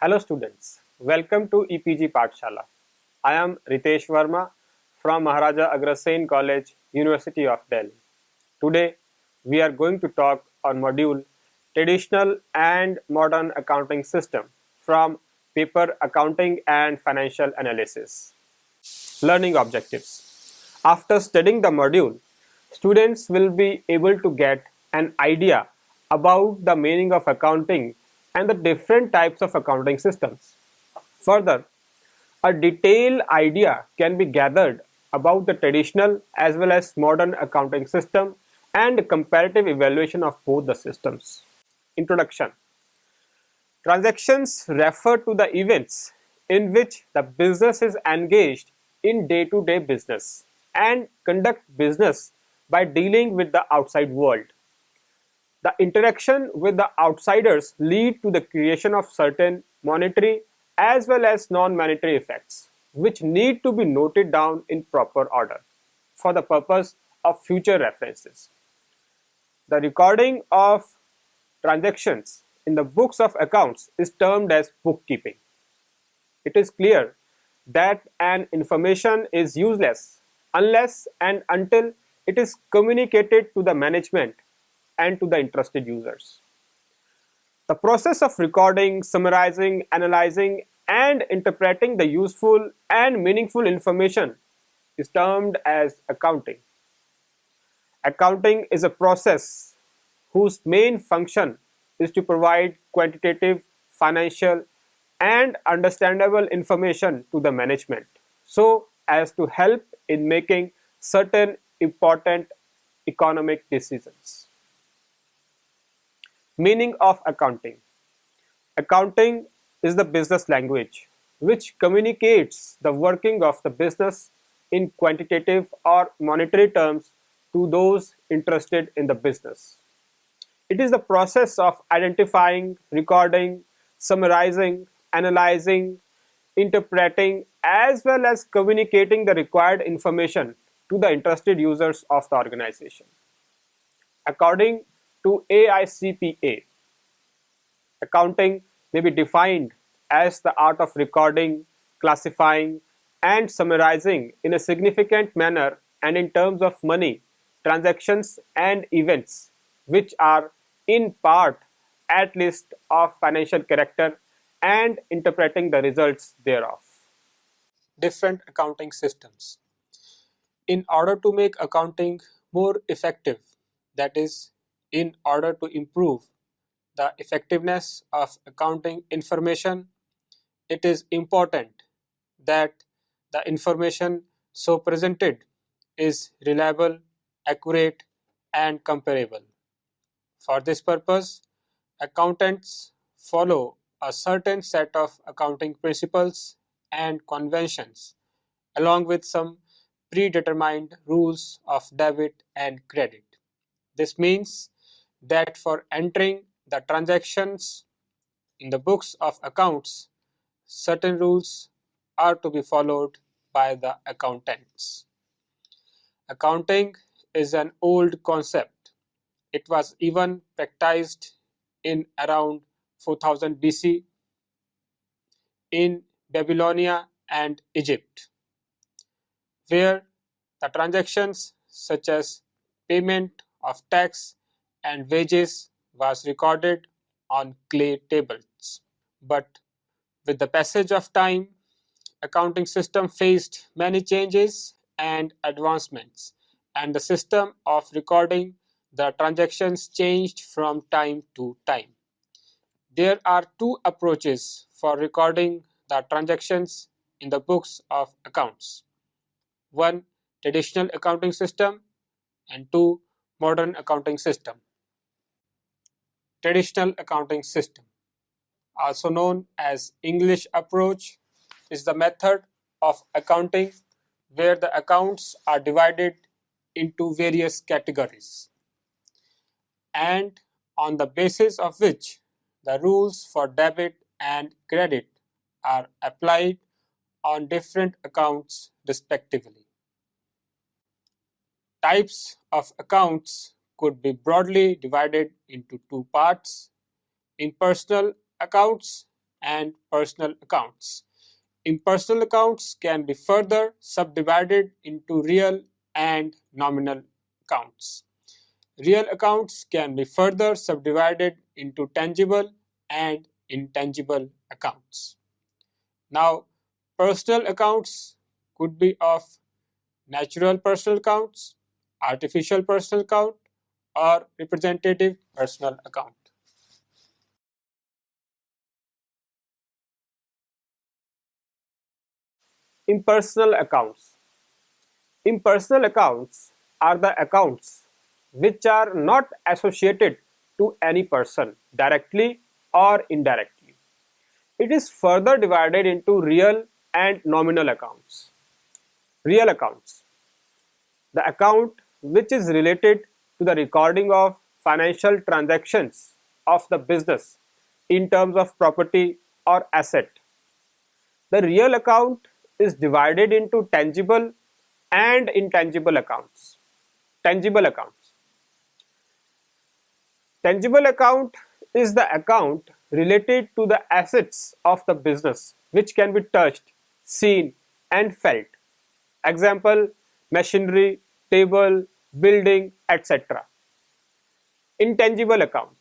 Hello students, welcome to EPG Pathshala. I am Ritesh Verma from Maharaja Agrasen College, University of Delhi. Today we are going to talk on module Traditional and Modern Accounting System from paper Accounting and Financial Analysis. Learning objectives. After studying the module, students will be able to get an idea about the meaning of accounting and the different types of accounting systems. Further, a detailed idea can be gathered about the traditional as well as modern accounting system and comparative evaluation of both the systems. Introduction. Transactions refer to the events in which the business is engaged in day-to-day business and conduct business by dealing with the outside world. The interaction with the outsiders lead to the creation of certain monetary as well as non-monetary effects, which need to be noted down in proper order for the purpose of future references. The recording of transactions in the books of accounts is termed as bookkeeping. It is clear that an information is useless unless and until it is communicated to the management and to the interested users. The process of recording, summarizing, analyzing, and interpreting the useful and meaningful information is termed as accounting. Accounting is a process whose main function is to provide quantitative, financial, and understandable information to the management so as to help in making certain important economic decisions. Meaning of accounting. Accounting is the business language which communicates the working of the business in quantitative or monetary terms to those interested in the business. It is the process of identifying, recording, summarizing, analyzing, interpreting, as well as communicating the required information to the interested users of the organization. According to AICPA, accounting may be defined as the art of recording, classifying, and summarizing in a significant manner and in terms of money, transactions, and events which are in part at least of financial character and interpreting the results thereof. Different accounting systems. In order to make accounting more effective, that is, in order to improve the effectiveness of accounting information, it is important that the information so presented is reliable, accurate, and comparable. For this purpose, accountants follow a certain set of accounting principles and conventions, along with some predetermined rules of debit and credit. This means that for entering the transactions in the books of accounts, certain rules are to be followed by the accountants. Accounting is an old concept. It was even practiced in around 4000 BC in Babylonia and Egypt, where the transactions such as payment of tax and wages was recorded on clay tablets. But with the passage of time, accounting system faced many changes and advancements, and the system of recording the transactions changed from time to time. There are two approaches for recording the transactions in the books of accounts. One, traditional accounting system, and two, modern accounting system. Traditional accounting system, also known as English approach, is the method of accounting where the accounts are divided into various categories and on the basis of which the rules for debit and credit are applied on different accounts respectively. Types of accounts could be broadly divided into two parts. In personal accounts, and personal accounts. Impersonal accounts can be further subdivided into real and nominal accounts. Real accounts can be further subdivided into tangible and intangible accounts. Now, personal accounts could be of natural personal accounts, artificial personal account, or representative personal account. Impersonal accounts. Impersonal accounts are the accounts which are not associated to any person directly or indirectly. It is further divided into real and nominal accounts. Real accounts. The account which is related to the recording of financial transactions of the business in terms of property or asset. The real account is divided into tangible and intangible accounts. Tangible accounts. Tangible account is the account related to the assets of the business which can be touched, seen and felt. Example, machinery, table, building, etc. Intangible account.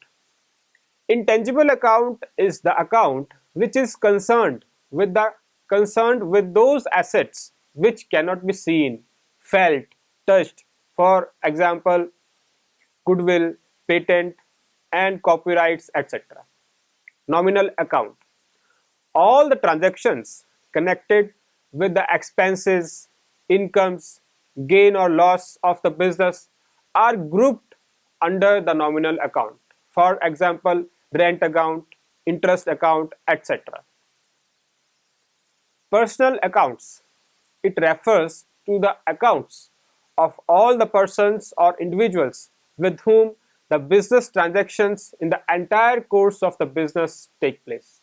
Intangible account is the account which is concerned with those assets which cannot be seen, felt, touched. For example, goodwill, patent, and copyrights, etc. Nominal account. All the transactions connected with the expenses, incomes, gain or loss of the business are grouped under the nominal account. For example, rent account, interest account, etc. Personal accounts. It refers to the accounts of all the persons or individuals with whom the business transactions in the entire course of the business take place.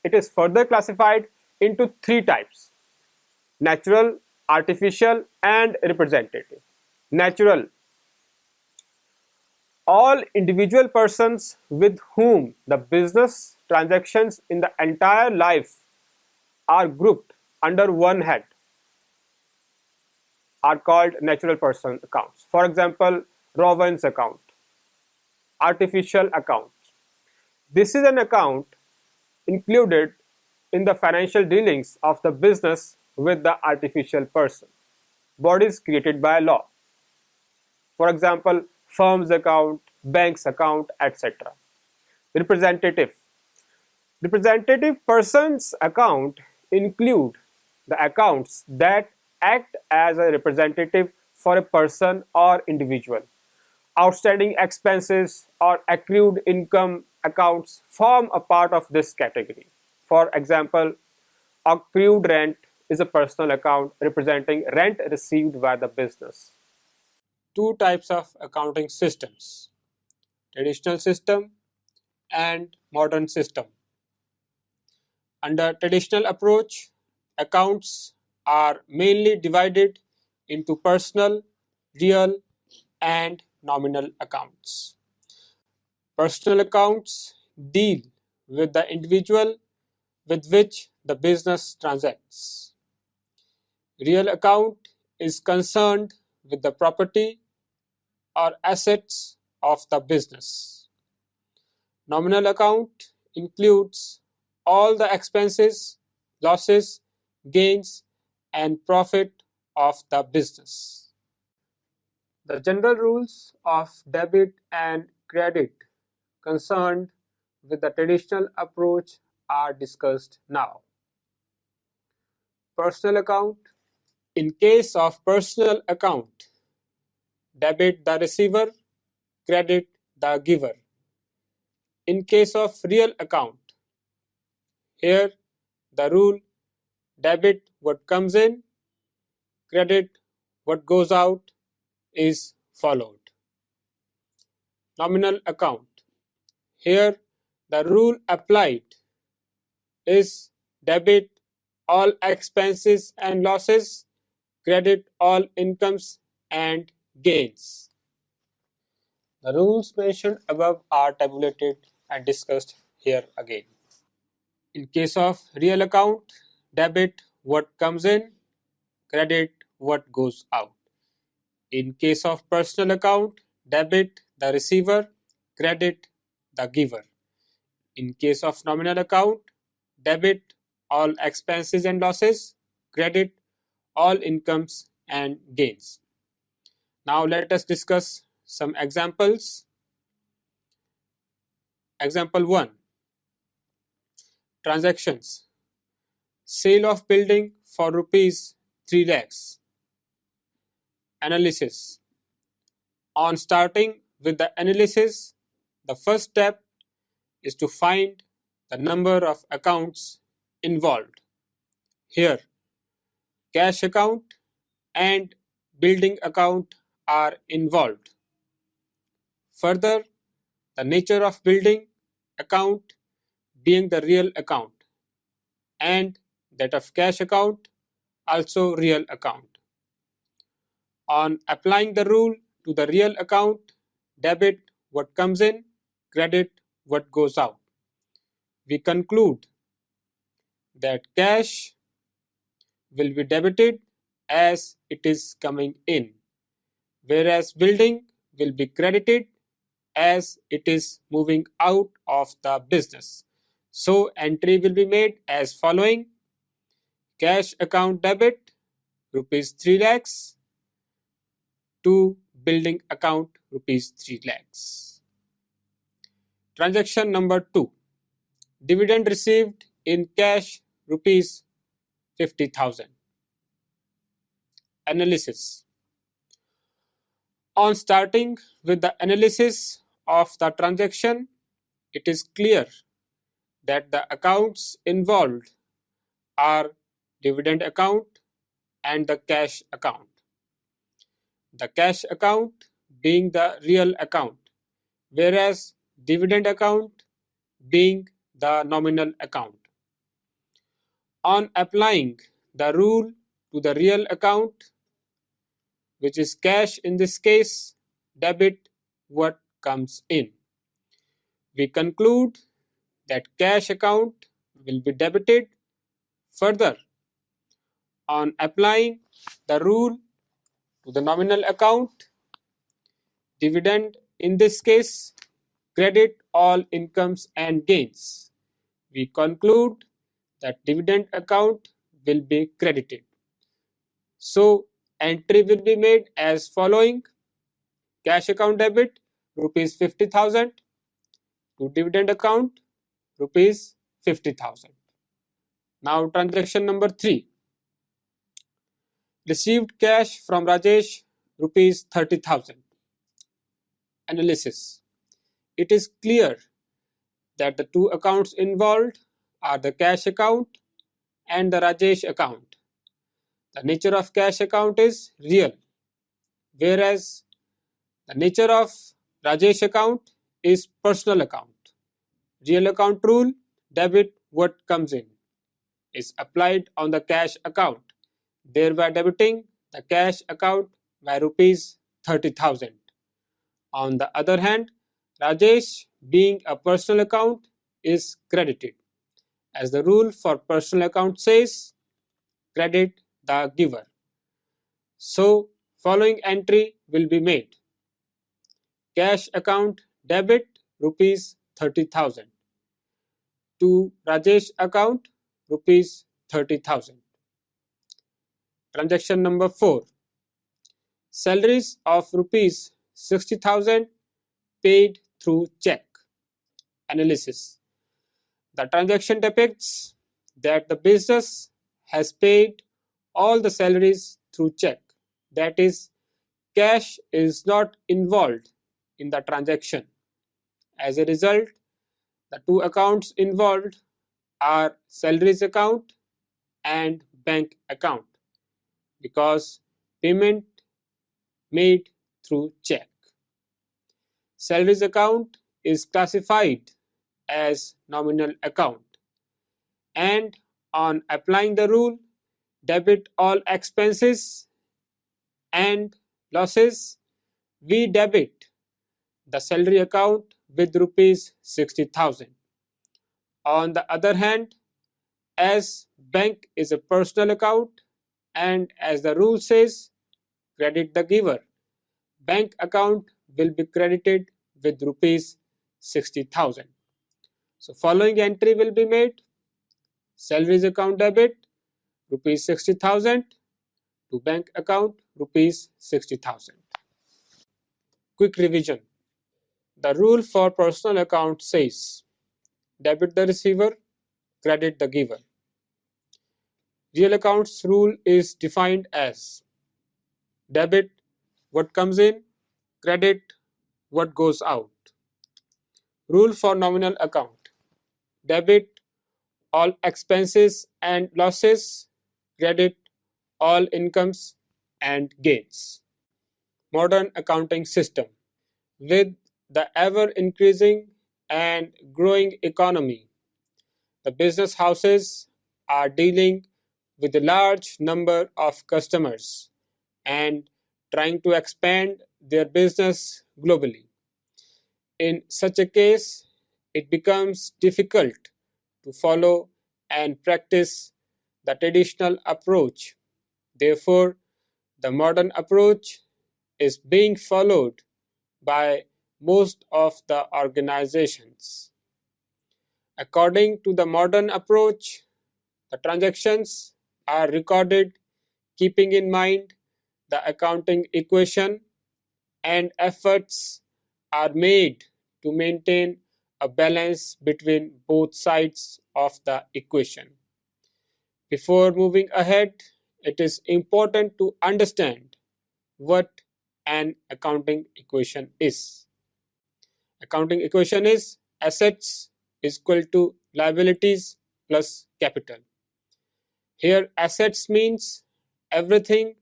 It is further classified into three types: natural, artificial, and representative. Natural. All individual persons with whom the business transactions in the entire life are grouped under one head are called natural person accounts. For example, Rowan's account. Artificial account. This is an account included in the financial dealings of the business with the artificial person, bodies created by law. For example, firm's account, bank's account, etc. Representative. Representative person's account include the accounts that act as a representative for a person or individual. Outstanding expenses or accrued income accounts form a part of this category. For example, accrued rent is a personal account representing rent received by the business. Two types of accounting systems: traditional system and modern system. Under traditional approach, accounts are mainly divided into personal, real, and nominal accounts. Personal accounts deal with the individual with which the business transacts. Real account is concerned with the property or assets of the business. Nominal account includes all the expenses, losses, gains, and profit of the business. The general rules of debit and credit concerned with the traditional approach are discussed now. Personal account. In case of personal account, debit the receiver, credit the giver. In case of real account, here the rule debit what comes in, credit what goes out is followed. Nominal account. Here the rule applied is debit all expenses and losses, credit all incomes and gains. The rules mentioned above are tabulated and discussed here again. In case of real account, debit what comes in, credit what goes out. In case of personal account, debit the receiver, credit the giver. In case of nominal account, debit all expenses and losses, credit all incomes and gains. Now let us discuss some examples. Example 1. Transactions. Sale of building for rupees 3 lakhs. Analysis. On starting with the analysis, the first step is to find the number of accounts involved. Here, cash account and building account are involved. Further, the nature of building account being the real account and that of cash account also real account. On applying the rule to the real account, debit what comes in, credit what goes out. We conclude that cash will be debited as it is coming in, whereas building will be credited as it is moving out of the business. So entry will be made as following: cash account debit rupees 3 lakhs to building account rupees 3 lakhs. Transaction number 2. Dividend received in cash rupees 50,000. Analysis. On starting with the analysis of the transaction, it is clear that the accounts involved are dividend account and the cash account. The cash account being the real account, whereas dividend account being the nominal account. On applying the rule to the real account, which is cash in this case, debit what comes in. We conclude that cash account will be debited. Further, on applying the rule to the nominal account, dividend in this case, credit all incomes and gains. We conclude that dividend account will be credited. So entry will be made as following: cash account debit rupees 50,000 to dividend account rupees 50,000. Now transaction number 3. Received cash from Rajesh rupees 30,000. Analysis. It is clear that the two accounts involved are the cash account and the Rajesh account. The nature of cash account is real, whereas the nature of Rajesh account is personal account. Real account rule, debit what comes in, is applied on the cash account, thereby debiting the cash account by rupees 30,000. On the other hand, Rajesh being a personal account is credited, as the rule for personal account says, credit the giver. So following entry will be made: cash account debit rupees 30,000 to Rajesh account rupees 30,000. Transaction number 4. Salaries of rupees 60,000 paid through check. Analysis. The transaction depicts that the business has paid all the salaries through check. That is, cash is not involved in the transaction. As a result, the two accounts involved are salaries account and bank account, because payment made through check. Salaries account is classified as nominal account, and on applying the rule, debit all expenses and losses, we debit the salary account with rupees 60,000. On the other hand, As bank is a personal account and as the rule says, credit the giver, bank account will be credited with rupees 60,000. So following entry will be made: salaries account debit rupees 60,000 to bank account rupees 60,000. Quick revision. The rule for personal account says debit the receiver, credit the giver. Real accounts rule is defined as debit what comes in, credit what goes out. Rule for nominal account: debit all expenses and losses, credit all incomes and gains. Modern accounting system: with the ever increasing and growing economy, the business houses are dealing with a large number of customers and trying to expand their business globally. In such a case, it becomes difficult to follow and practice the traditional approach. Therefore, the modern approach is being followed by most of the organizations. According to the modern approach, the transactions are recorded keeping in mind the accounting equation, and efforts are made to maintain a balance between both sides of the equation. Before moving ahead, it is important to understand what an accounting equation is. Accounting equation is assets is equal to liabilities plus capital. Here assets means everything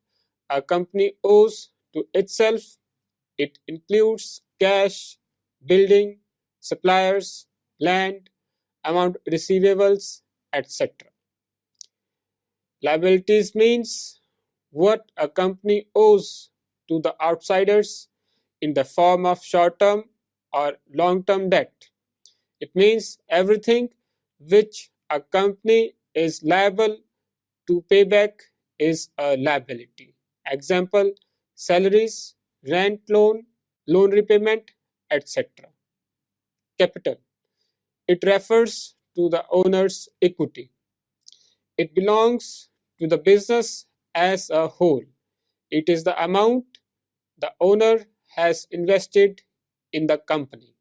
a company owes to itself. It includes cash, building, suppliers, land, amount receivables, etc. Liabilities means what a company owes to the outsiders in the form of short-term or long-term debt. It means everything which a company is liable to pay back is a liability. Example: salaries, rent loan, loan repayment, etc. Capital: it refers to the owner's equity. It belongs to the business as a whole. It is the amount the owner has invested in the company.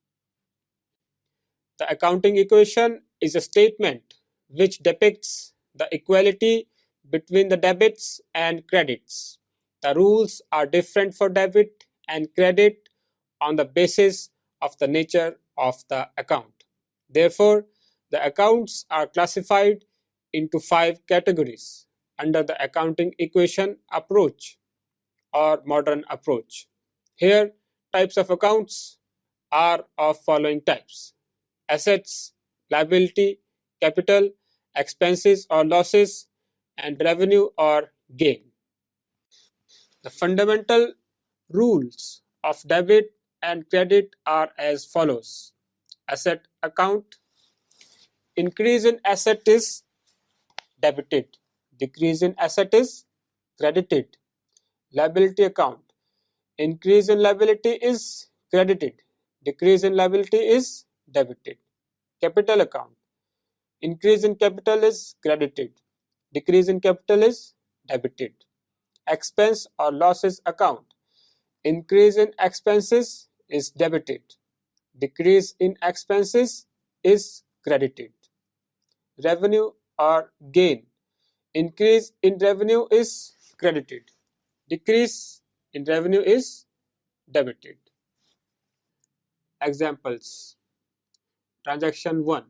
The accounting equation is a statement which depicts the equality between the debits and credits. The rules are different for debit and credit on the basis of the nature of the account. Therefore, the accounts are classified into 5 categories under the accounting equation approach or modern approach. Here, types of accounts are of following types: assets, liability, capital, expenses or losses, and revenue or gain. The fundamental rules of debit and credit are as follows. Asset account: increase in asset is debited, decrease in asset is credited. Liability account: increase in liability is credited, decrease in liability is debited. Capital account: increase in capital is credited, decrease in capital is debited. Expense or losses account: increase in expenses is debited, decrease in expenses is credited. Revenue or gain: increase in revenue is credited, decrease in revenue is debited. Examples: transaction 1: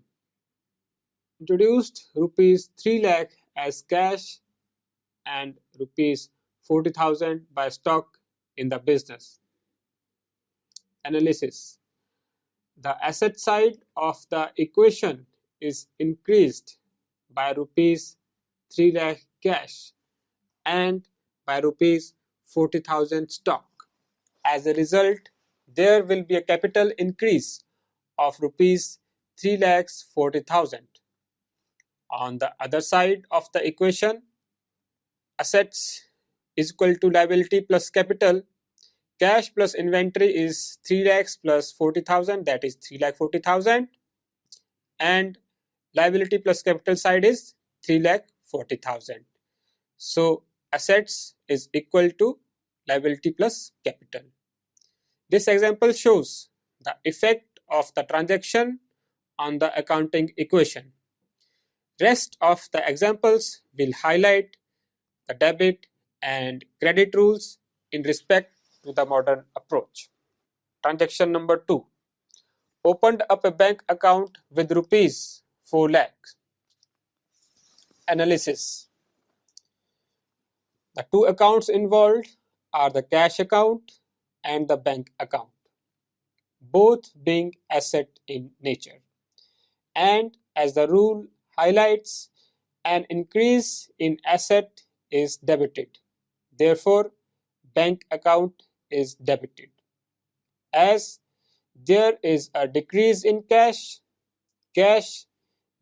introduced rupees 3 lakh as cash and rupees 40,000 by stock in the business. Analysis: the asset side of the equation is increased by rupees 3 lakh cash and by rupees 40,000 stock. As a result, there will be a capital increase of rupees 3 lakhs 40,000. On the other side of the equation, assets is equal to liability plus capital. Cash plus inventory is 3 lakhs plus 40,000, that is 3 lakh 40,000, and liability plus capital side is 3 lakh 40,000. So assets is equal to liability plus capital. This example shows the effect of the transaction on the accounting equation. Rest of the examples will highlight the debit and credit rules in respect to the modern approach. Transaction number 2. Opened up a bank account with rupees 4 lakhs. Analysis. The two accounts involved are the cash account and the bank account, both being asset in nature. And as the rule highlights, an increase in asset is debited. Therefore, bank account is debited. As there is a decrease in cash, cash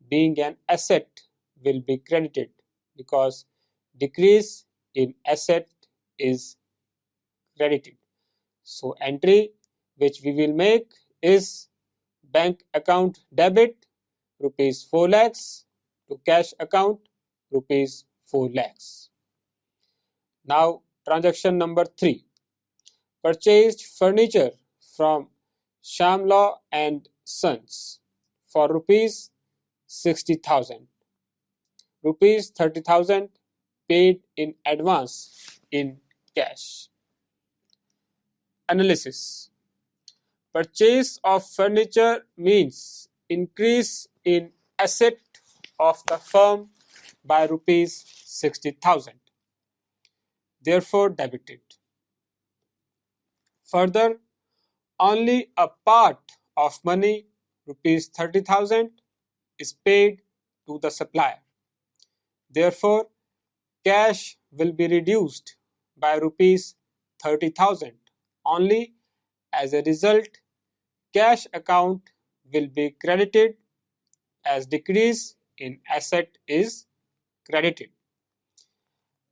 being an asset will be credited because decrease in asset is credited. So entry which we will make is bank account debit rupees 4 lakhs to cash account rupees 4 lakhs. Now transaction number 3. Purchased furniture from Shamlaw and Sons for rupees 60,000. Rupees 30,000 paid in advance in cash. Analysis. Purchase of furniture means increase in asset of the firm by rupees 60,000. Therefore debited. Further, only a part of money, rupees 30,000, is paid to the supplier. Therefore, cash will be reduced by rupees 30,000. Only as a result, cash account will be credited as decrease in asset is credited.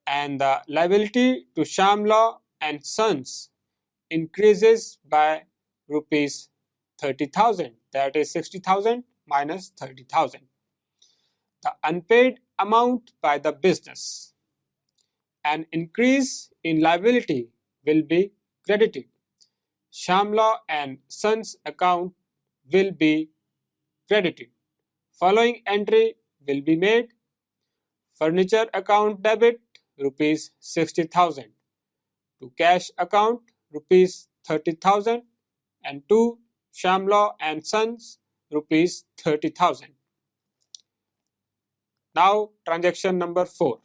And the liability to Shamlaw and Sons increases by rupees 30,000, that is 60,000 minus 30,000. The unpaid amount by the business. An increase in liability will be credited. Shamlaw and Sons account will be credited. Following entry will be made. Furniture account debit rupees 60,000 to cash account rupees 30,000 and to Shamlaw and Sons rupees 30,000. Now transaction number 4.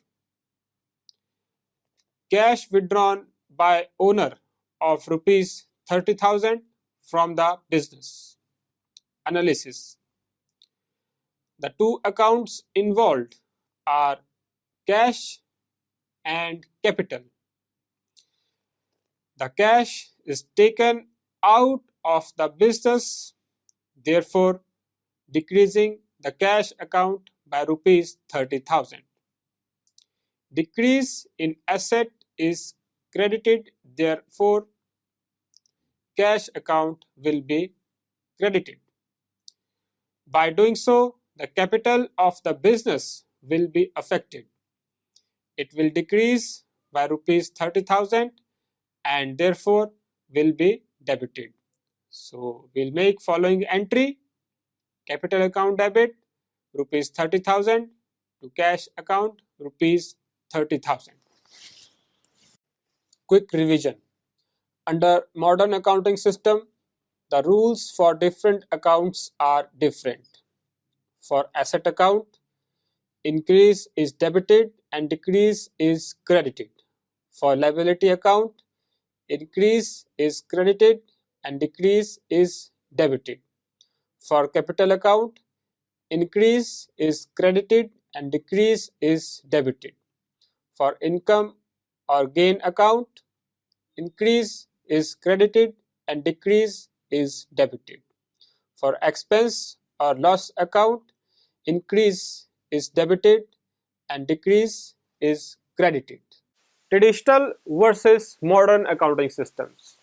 Cash withdrawn by owner of rupees 30,000 from the business. Analysis. The two accounts involved are cash and capital. The cash is taken out of the business, therefore decreasing the cash account by rupees 30,000. Decrease in asset is credited, therefore cash account will be credited. By doing so, the capital of the business will be affected. It will decrease by rupees 30,000 and therefore will be debited. So we'll make following entry: capital account debit rupees 30,000 to cash account rupees 30,000. Quick revision. Under modern accounting system, the rules for different accounts are different. For asset account, increase is debited and decrease is credited. For liability account, increase is credited and decrease is debited. For capital account, increase is credited and decrease is debited. For income or gain account, increase is credited and decrease is debited. For expense or loss account, increase is debited and decrease is credited. Traditional versus modern accounting systems.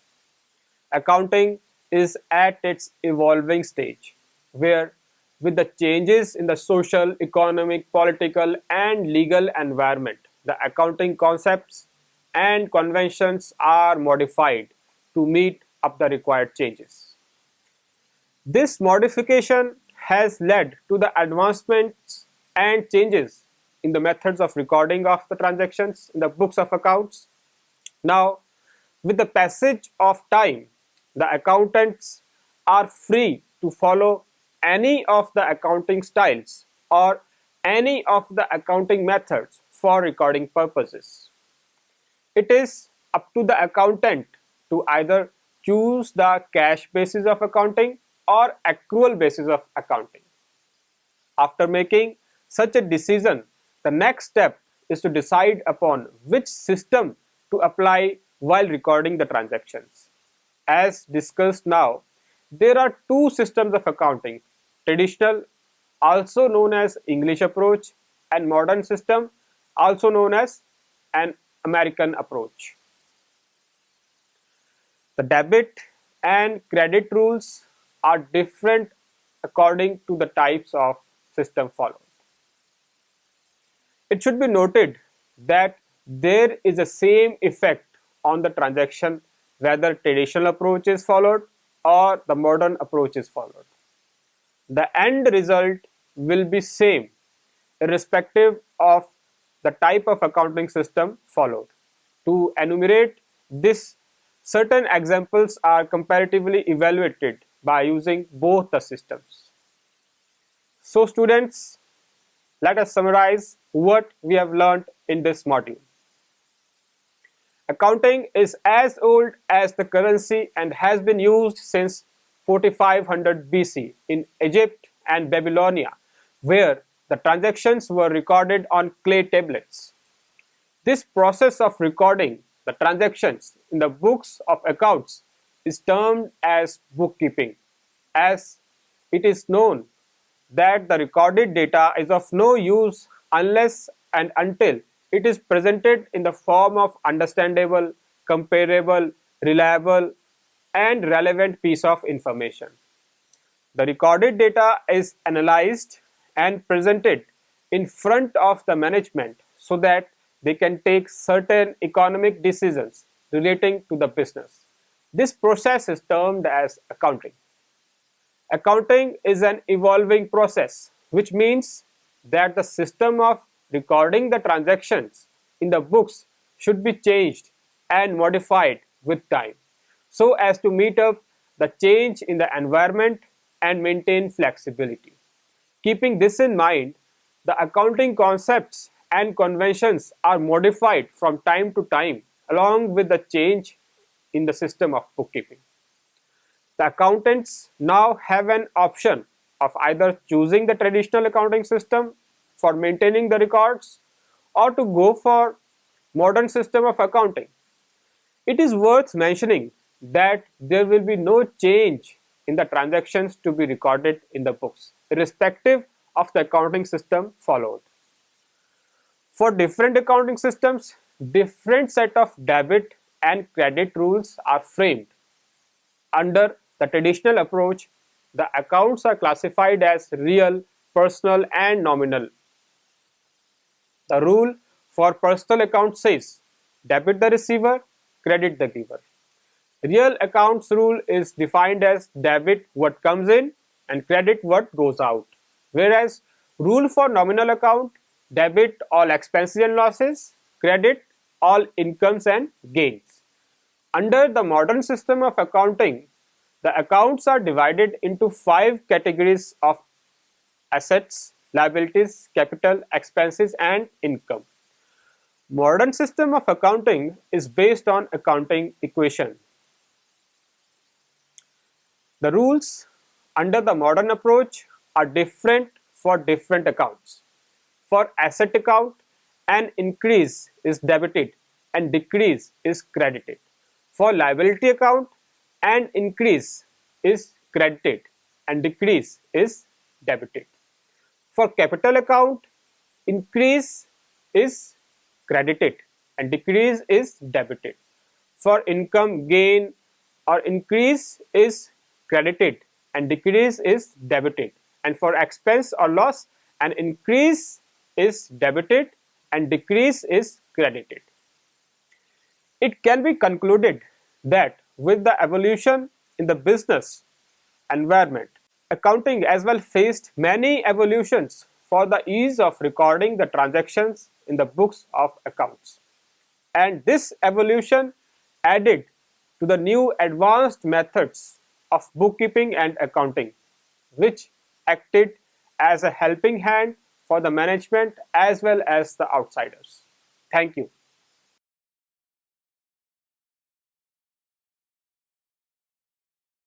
Accounting is at its evolving stage, where with the changes in the social, economic, political, and legal environment, the accounting concepts and conventions are modified to meet up the required changes. This modification has led to the advancements and changes in the methods of recording of the transactions in the books of accounts. Now, with the passage of time, the accountants are free to follow any of the accounting styles or any of the accounting methods for recording purposes. It is up to the accountant to either choose the cash basis of accounting or accrual basis of accounting. After making such a decision, the next step is to decide upon which system to apply while recording the transactions. As discussed now, there are two systems of accounting: traditional, also known as English approach, and modern system, also known as an American approach. The debit and credit rules are different according to the types of system followed. It should be noted that there is a same effect on the transaction whether traditional approach is followed or the modern approach is followed. The end result will be same irrespective of the type of accounting system followed. To enumerate this, certain examples are comparatively evaluated by using both the systems. So students, let us summarize what we have learned in this module. Accounting is as old as the currency and has been used since 4500 BC in Egypt and Babylonia, where the transactions were recorded on clay tablets. This process of recording the transactions in the books of accounts is termed as bookkeeping, as it is known that the recorded data is of no use unless and until it is presented in the form of understandable, comparable, reliable, and relevant piece of information. The recorded data is analyzed and presented in front of the management so that they can take certain economic decisions relating to the business. This process is termed as accounting. Accounting is an evolving process, which means that the system of recording the transactions in the books should be changed and modified with time so as to meet up the change in the environment and maintain flexibility. Keeping this in mind, the accounting concepts and conventions are modified from time to time along with the change in the system of bookkeeping. The accountants now have an option of either choosing the traditional accounting system for maintaining the records or to go for modern system of accounting. It is worth mentioning that there will be no change in the transactions to be recorded in the books, irrespective of the accounting system followed. For different accounting systems, different set of debit and credit rules are framed. Under the traditional approach, the accounts are classified as real, personal, and nominal. The rule for personal account says debit the receiver, credit the giver. Real accounts rule is defined as debit what comes in and credit what goes out. Whereas rule for nominal account, debit all expenses and losses, credit all incomes and gains. Under the modern system of accounting, the accounts are divided into 5 categories of assets, liabilities, capital, expenses, and income. Modern system of accounting is based on accounting equation. The rules under the modern approach are different for different accounts. For asset account, an increase is debited and decrease is credited. For liability account, an increase is credited and decrease is debited. For capital account, increase is credited and decrease is debited. For income gain or increase is credited and decrease is debited. And for expense or loss, an increase is debited and decrease is credited. It can be concluded that with the evolution in the business environment, accounting as well faced many evolutions for the ease of recording the transactions in the books of accounts. And this evolution added to the new advanced methods of bookkeeping and accounting, which acted as a helping hand for the management as well as the outsiders. Thank you.